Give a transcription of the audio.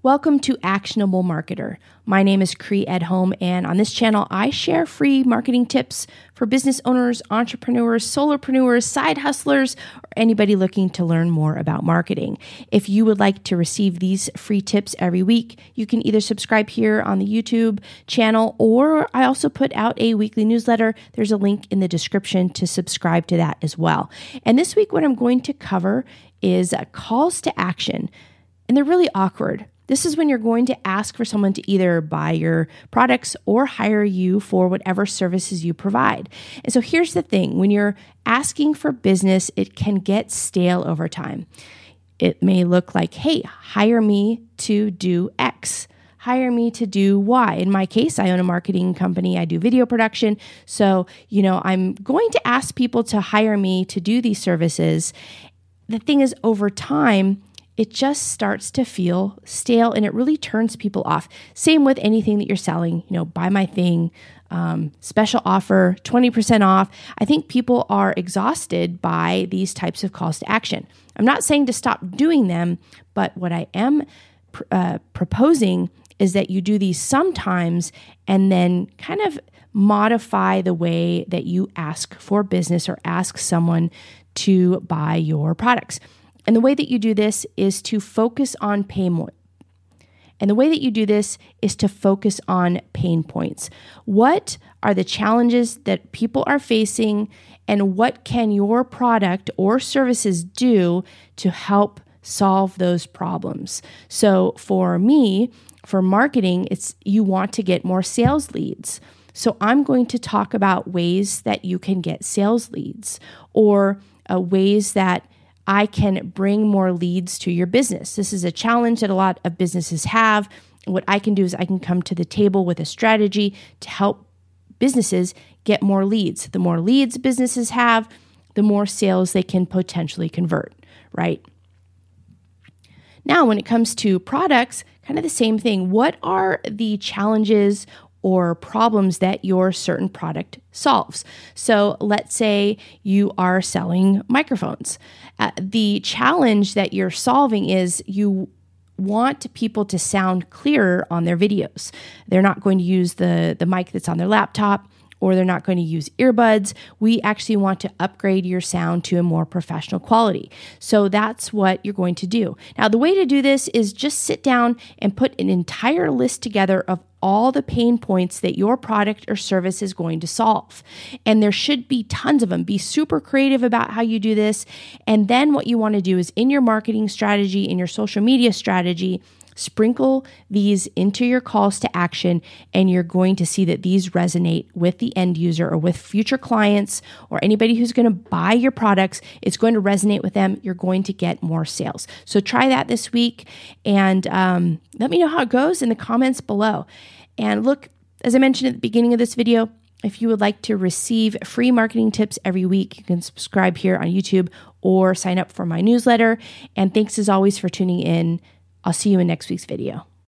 Welcome to Actionable Marketer. My name is Cree Edholm, and on this channel, I share free marketing tips for business owners, entrepreneurs, solopreneurs, side hustlers, or anybody looking to learn more about marketing. If you would like to receive these free tips every week, you can either subscribe here on the YouTube channel, or I also put out a weekly newsletter. There's a link in the description to subscribe to that as well. And this week, what I'm going to cover is calls to action, and they're really awkward. This is when you're going to ask for someone to either buy your products or hire you for whatever services you provide. And so here's the thing. When you're asking for business, it can get stale over time. It may look like, hey, hire me to do X. Hire me to do Y. In my case, I own a marketing company. I do video production. So, I'm going to ask people to hire me to do these services. The thing is, over time, it just starts to feel stale and it really turns people off. Same with anything that you're selling, buy my thing, special offer, 20% off. I think people are exhausted by these types of calls to action. I'm not saying to stop doing them, but what I am proposing is that you do these sometimes and then kind of modify the way that you ask for business or ask someone to buy your products. And the way that you do this is to focus on pain points. What are the challenges that people are facing, and what can your product or services do to help solve those problems? So for me, for marketing, you want to get more sales leads. So I'm going to talk about ways that you can get sales leads, or ways that I can bring more leads to your business. This is a challenge that a lot of businesses have. What I can do is I can come to the table with a strategy to help businesses get more leads. The more leads businesses have, the more sales they can potentially convert, right? Now, when it comes to products, kind of the same thing. What are the challenges or problems that your certain product solves? So let's say you are selling microphones. The challenge that you're solving is you want people to sound clearer on their videos. They're not going to use the mic that's on their laptop, or they're not going to use earbuds. We actually want to upgrade your sound to a more professional quality. So that's what you're going to do. Now, the way to do this is just sit down and put an entire list together of all the pain points that your product or service is going to solve. And there should be tons of them. Be super creative about how you do this. And then what you want to do is in your marketing strategy, in your social media strategy, sprinkle these into your calls to action, and you're going to see that these resonate with the end user or with future clients or anybody who's going to buy your products. It's going to resonate with them. You're going to get more sales. So try that this week, and let me know how it goes in the comments below. And look, as I mentioned at the beginning of this video, if you would like to receive free marketing tips every week, you can subscribe here on YouTube or sign up for my newsletter. And thanks as always for tuning in. I'll see you in next week's video.